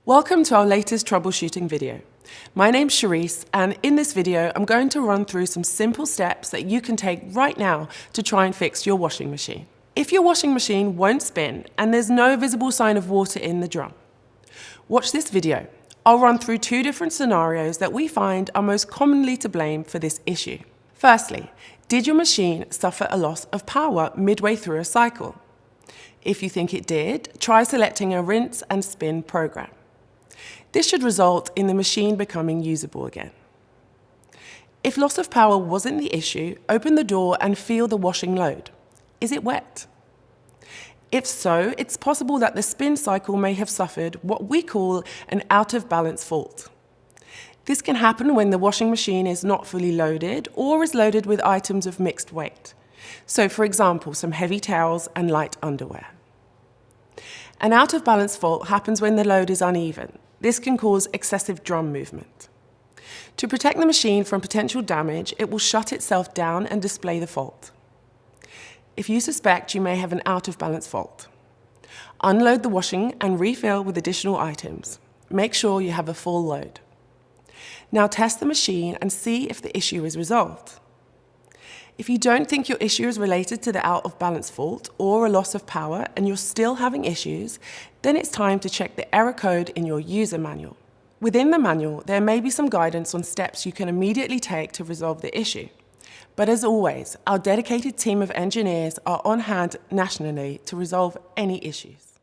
Welcome to our latest troubleshooting video. My name's Charisse, and in this video I'm going to run through some simple steps that you can take right now to try and fix your washing machine. If your washing machine won't spin and there's no visible sign of water in the drum, watch this video. I'll run through two different scenarios that we find are most commonly to blame for this issue. Firstly, did your machine suffer a loss of power midway through a cycle? If you think it did, try selecting a rinse and spin program. This should result in the machine becoming usable again. If loss of power wasn't the issue, open the door and feel the washing load. Is it wet? If so, it's possible that the spin cycle may have suffered what we call an out-of-balance fault. This can happen when the washing machine is not fully loaded or is loaded with items of mixed weight. So, for example, some heavy towels and light underwear. An out-of-balance fault happens when the load is uneven. This can cause excessive drum movement. To protect the machine from potential damage, it will shut itself down and display the fault. If you suspect you may have an out-of-balance fault, unload the washing and refill with additional items. Make sure you have a full load. Now test the machine and see if the issue is resolved. If you don't think your issue is related to the out-of-balance fault or a loss of power and you're still having issues, then it's time to check the error code in your user manual. Within the manual, there may be some guidance on steps you can immediately take to resolve the issue. But as always, our dedicated team of engineers are on hand nationally to resolve any issues.